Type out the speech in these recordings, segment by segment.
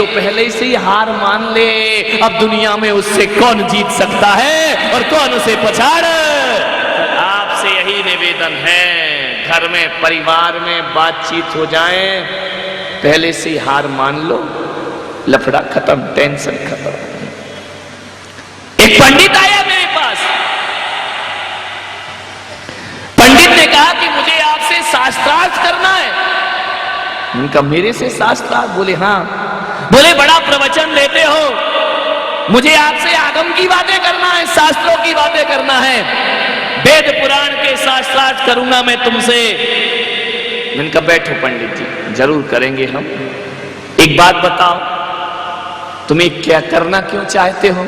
जो पहले से ही हार मान ले, अब दुनिया में उससे कौन जीत सकता है और कौन उसे पछाड़। आपसे यही निवेदन है, घर में परिवार में बातचीत हो जाए, पहले से ही हार मान लो, लफड़ा खत्म, टेंशन खत्म। एक पंडित आया मेरे पास, पंडित ने कहा कि मुझे आपसे शास्त्रार्थ करना है। उनका मेरे से शास्त्रार्थ? बोले हाँ। बोले बड़ा प्रवचन देते हो, मुझे आपसे आगम की बातें करना है, शास्त्रों की बातें करना है, वेद पुराण के शास्त्रार्थ करूंगा मैं तुमसे। मैंने कहा बैठो पंडित जी, जरूर करेंगे हम। एक बात बताओ, तुम्हें क्या करना क्यों चाहते हो?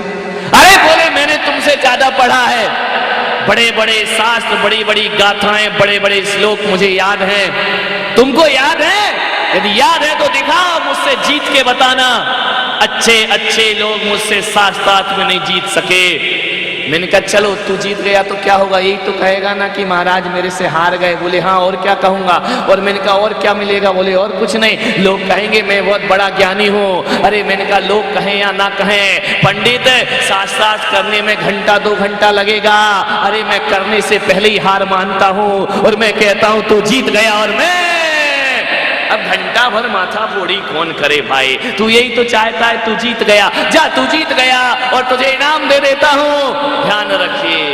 अरे बोले मैंने तुमसे ज्यादा पढ़ा है, बड़े बड़े शास्त्र, बड़ी बड़ी गाथाएं, बड़े बड़े श्लोक मुझे याद हैं। तुमको याद है? यदि याद है तो दिखाओ, मुझसे जीत के बताना। अच्छे अच्छे लोग मुझसे शास्त्रार्थ में नहीं जीत सके। मैंने कहा चलो तू जीत गया तो क्या होगा, यही तो कहेगा ना कि महाराज मेरे से हार गए। बोले हाँ और क्या कहूंगा। और मैंने कहा और क्या मिलेगा? बोले और कुछ नहीं, लोग कहेंगे मैं बहुत बड़ा ज्ञानी हूँ। अरे मैंने कहा लोग कहें या ना कहें, पंडित शास्त्रार्थ करने में घंटा 2 घंटा लगेगा। अरे मैं करने से पहले ही हार मानता हूँ और मैं कहता हूँ तू जीत गया और मैं अब घंटा भर माथा फोड़ी कौन करे भाई। तू यही तो चाहता है, तू जीत गया, जा तू जीत गया और तुझे इनाम दे देता हूं। ध्यान रखिए,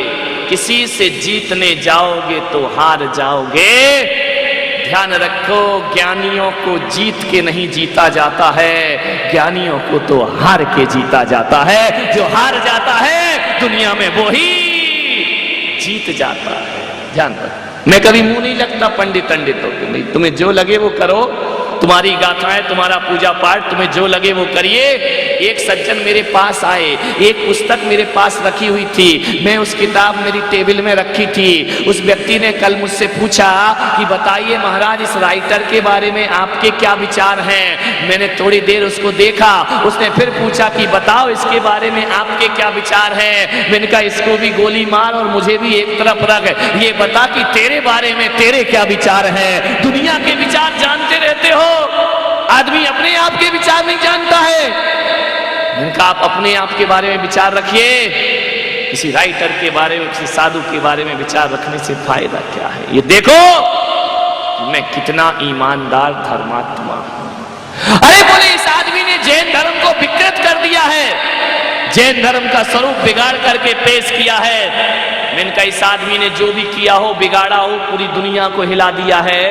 किसी से जीतने जाओगे तो हार जाओगे। ध्यान रखो, ज्ञानियों को जीत के नहीं जीता जाता है, ज्ञानियों को तो हार के जीता जाता है। जो हार जाता है दुनिया में वो ही जीत जाता है। ध्यान रखो, मैं कभी मुंह नहीं लगता पंडित पंडितों के, नहीं, तुम्हें जो लगे वो करो, तुम्हारी गाथाएं, तुम्हारा पूजा पाठ, तुम्हें जो लगे वो करिए। एक सज्जन मेरे पास आए, एक पुस्तक मेरे पास रखी हुई थी, मैं उस किताब मेरी टेबल में रखी थी। उस व्यक्ति ने कल मुझसे पूछा कि बताइए महाराज इस राइटर के बारे में आपके क्या विचार हैं। मैंने थोड़ी देर उसको देखा, उसने फिर पूछा कि बताओ इसके बारे में आपके क्या विचार हैं। मैंने कहा इसको भी गोली मार और मुझे भी एक तरफ रख, ये बता कि तेरे बारे में तेरे क्या विचार हैं। दुनिया के विचार जानते रहते हो, आदमी अपने आप के विचार नहीं जानता है। उनका आप अपने आप के बारे में विचार रखिए, किसी राइटर के बारे में, किसी साधु के बारे में विचार रखने से फायदा क्या है। ये देखो मैं कितना ईमानदार धर्मात्मा हूं। अरे बोले इस आदमी ने जैन धर्म को विकृत कर दिया है, जैन धर्म का स्वरूप बिगाड़ करके पेश किया है। मैंने कहा इस आदमी ने जो भी किया हो, बिगाड़ा हो, पूरी दुनिया को हिला दिया है।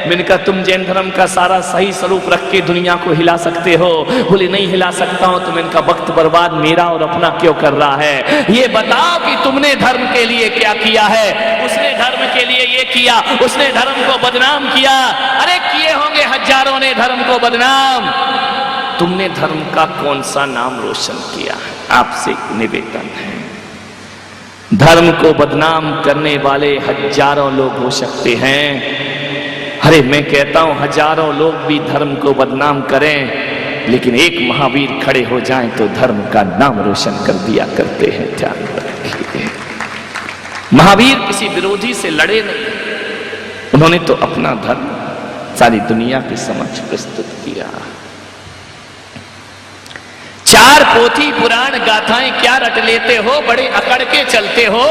मैंने कहा तुम जैन धर्म का सारा सही स्वरूप रख के दुनिया को हिला सकते हो? बोले नहीं हिला सकता हूं। तो मैंने कहा वक्त बर्बाद मेरा और अपना क्यों कर रहा है, ये बताओ कि तुमने धर्म के लिए क्या किया है। उसने धर्म के लिए ये किया, उसने धर्म को बदनाम किया। अरे किए होंगे हजारों ने धर्म को बदनाम, तुमने धर्म का कौन सा नाम रोशन किया? आपसे निवेदन है, धर्म को बदनाम करने वाले हजारों लोग हो सकते हैं। अरे मैं कहता हूं हजारों लोग भी धर्म को बदनाम करें, लेकिन एक महावीर खड़े हो जाएं तो धर्म का नाम रोशन कर दिया करते हैं। ध्यान रखिए, महावीर किसी विरोधी से लड़े नहीं, उन्होंने तो अपना धर्म सारी दुनिया के समक्ष प्रस्तुत किया। 4 पोथी पुराण गाथाएं क्या रट लेते हो, बड़े अकड़ के चलते हो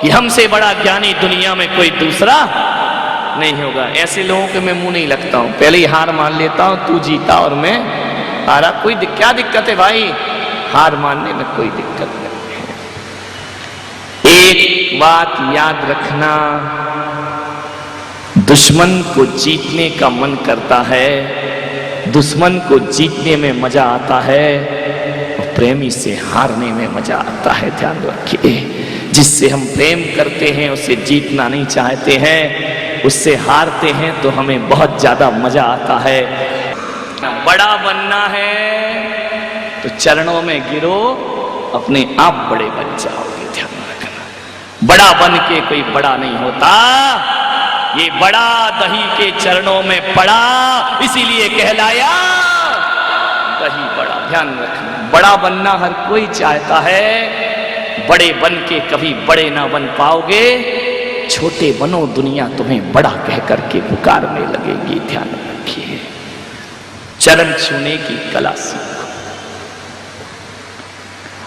कि हमसे बड़ा ज्ञानी दुनिया में कोई दूसरा नहीं होगा। ऐसे लोगों के मैं मुंह नहीं लगता हूं, पहले ही हार मान लेता हूं, तू जीता और मैं हारा। कोई क्या दिक्कत है भाई, हार मानने में कोई दिक्कत नहीं है। एक बात याद रखना, दुश्मन को जीतने का मन करता है, दुश्मन को जीतने में मजा आता है और प्रेमी से हारने में मजा आता है। ध्यान रखिए, जिससे हम प्रेम करते हैं उसे जीतना नहीं चाहते हैं, उससे हारते हैं तो हमें बहुत ज्यादा मजा आता है। बड़ा बनना है तो चरणों में गिरो, अपने आप बड़े बन जाओगे। ध्यान रखना, बड़ा बन के कोई बड़ा नहीं होता, ये बड़ा दही के चरणों में पड़ा इसीलिए कहलाया दही बड़ा। ध्यान रखना, बड़ा बनना हर कोई चाहता है, बड़े बन के कभी बड़े ना बन पाओगे। छोटे बनो, दुनिया तुम्हें बड़ा कह करके पुकारने लगेगी। ध्यान रखिए, चरण छूने की कला सीखो।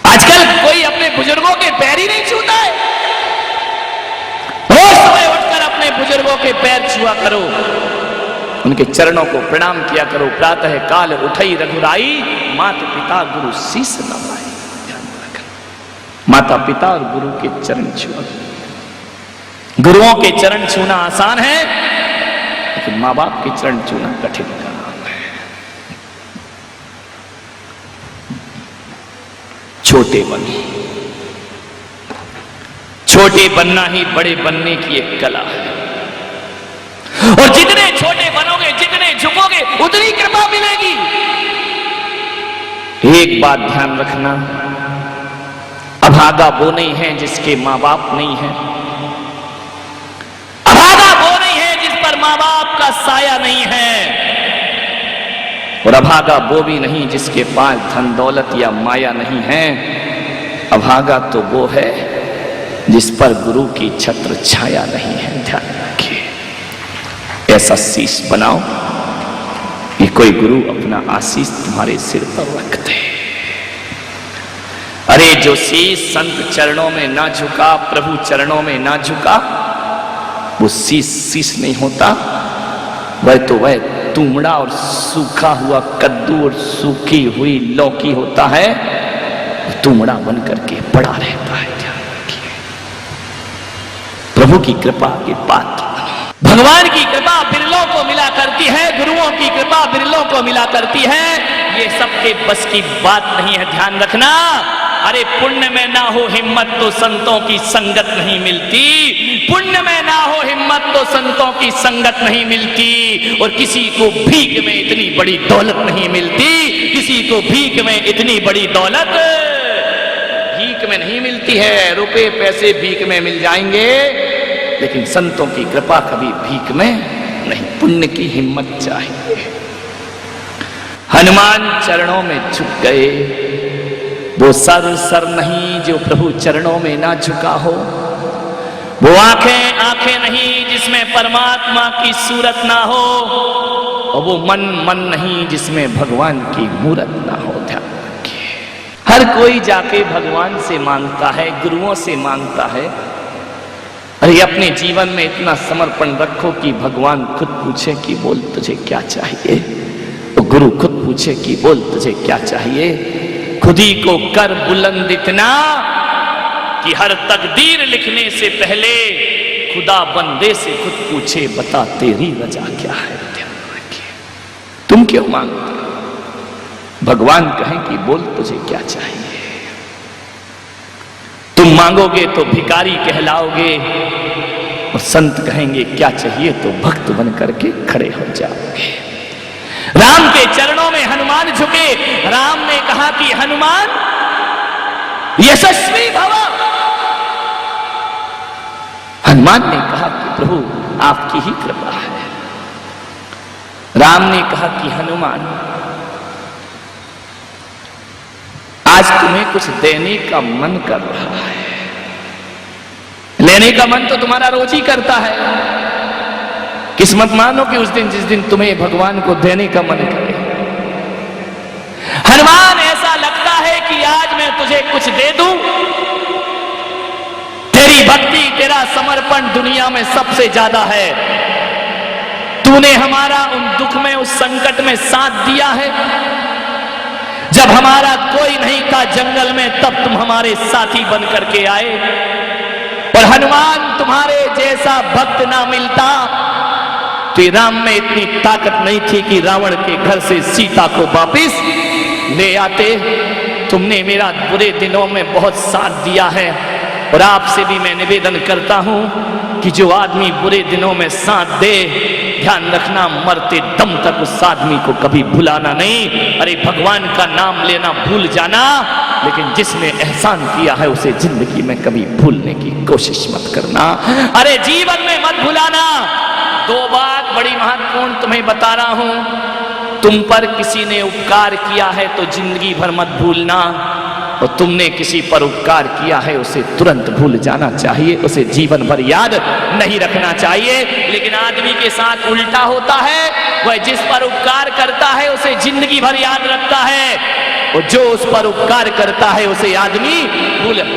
आजकल कोई अपने बुजुर्गों के पैर ही नहीं छूता है। रोज सुबह उठकर अपने बुजुर्गों के पैर छुआ करो, उनके चरणों को प्रणाम किया करो। प्रातः काल उठई रघुराई, माता पिता गुरु शीस नवाई। ध्यान रखना, माता पिता और गुरु के चरण छुआ। गुरुओं के चरण छूना आसान है, लेकिन मां बाप के चरण छूना कठिन काम है। छोटे बनो, छोटे बनना ही बड़े बनने की एक कला है। और जितने छोटे बनोगे, जितने झुकोगे, उतनी कृपा मिलेगी। एक बात ध्यान रखना, अभागा वो नहीं है जिसके मां बाप नहीं है। अभागा वो नहीं है जिस पर मां बाप का साया नहीं है। और अभागा वो भी नहीं जिसके पास धन दौलत या माया नहीं है। अभागा तो वो है जिस पर गुरु की छत्र छाया नहीं है। ध्यान रखिए, ऐसा शीश बनाओ कि कोई गुरु अपना आशीष तुम्हारे सिर पर रख दे। अरे जो शीश संत चरणों में ना झुका, प्रभु चरणों में ना झुका, वो शीश नहीं होता। वह तुमड़ा और सूखा हुआ कद्दू और सूखी हुई लौकी होता है। तुमड़ा बन करके पड़ा रहता है। ध्यान रखिए, प्रभु की कृपा के पात्र बनो। भगवान की कृपा बिरलों को मिला करती है, गुरुओं की कृपा बिरलों को मिला करती है। ये सबके बस की बात नहीं है, ध्यान रखना। अरे पुण्य में ना हो हिम्मत तो संतों की संगत नहीं मिलती। पुण्य में ना हो हिम्मत तो संतों की संगत नहीं मिलती। और किसी को भीख में इतनी बड़ी दौलत नहीं मिलती। किसी को भीख में इतनी बड़ी दौलत भीख में नहीं मिलती है। रुपए पैसे भीख में मिल जाएंगे, लेकिन संतों की कृपा कभी भीख में नहीं। पुण्य की हिम्मत चाहिए। हनुमान चरणों में झुक गए। वो सर नहीं जो प्रभु चरणों में ना झुका हो। वो आंखें नहीं जिसमें परमात्मा की सूरत ना हो। और वो मन नहीं जिसमें भगवान की मूरत ना हो। ध्यान रखिए, हर कोई जाके भगवान से मांगता है, गुरुओं से मांगता है। अरे अपने जीवन में इतना समर्पण रखो कि भगवान खुद पूछे कि बोल तुझे क्या चाहिए। और गुरु खुद पूछे कि बोल तुझे क्या चाहिए। खुद ही को कर बुलंद इतना कि हर तकदीर लिखने से पहले खुदा बंदे से खुद पूछे, बता तेरी रजा क्या है। ध्यान रखिए, तुम क्यों मांगते हो? भगवान कहें कि बोल तुझे क्या चाहिए। तुम मांगोगे तो भिखारी कहलाओगे, और संत कहेंगे क्या चाहिए तो भक्त बन करके खड़े हो जाओगे। राम के चरणों में हनुमान झुके। राम ने कहा कि हनुमान यशस्वी भव। हनुमान ने कहा कि प्रभु आपकी ही कृपा है। राम ने कहा कि हनुमान आज तुम्हें कुछ देने का मन कर रहा है। लेने का मन तो तुम्हारा रोज ही करता है। किस्मत मानो कि उस दिन जिस दिन तुम्हें भगवान को देने का मन करे। हनुमान ऐसा लगता है कि आज मैं तुझे कुछ दे दूं। तेरी भक्ति, तेरा समर्पण दुनिया में सबसे ज्यादा है। तूने हमारा उन दुख में, उस संकट में साथ दिया है। जब हमारा कोई नहीं था जंगल में, तब तुम हमारे साथी बन करके आए। और हनुमान तुम्हारे जैसा भक्त ना मिलता तो राम में इतनी ताकत नहीं थी कि रावण के घर से सीता को वापिस ले आते। तुमने मेरा बुरे दिनों में बहुत साथ दिया है। और आपसे भी मैं निवेदन करता हूं कि जो आदमी बुरे दिनों में साथ दे, ध्यान रखना मरते दम तक उस आदमी को कभी भुलाना नहीं। अरे भगवान का नाम लेना भूल जाना, लेकिन जिसने एहसान किया है उसे जिंदगी में कभी भूलने की कोशिश मत करना। अरे जीवन में मत भुलाना। दो बात बड़ी महत्वपूर्ण तुम्हें बता रहा हूं। तुम पर किसी ने उपकार किया है तो जिंदगी भर मत भूलना। तो तुमने किसी पर उपकार किया है उसे तुरंत भूल जाना चाहिए, उसे जीवन भर याद नहीं रखना चाहिए। लेकिन आदमी के साथ उल्टा होता है, वह जिस पर उपकार करता है उसे जिंदगी भर याद रखता है, और जो उस पर उपकार करता है उसे आदमी भूल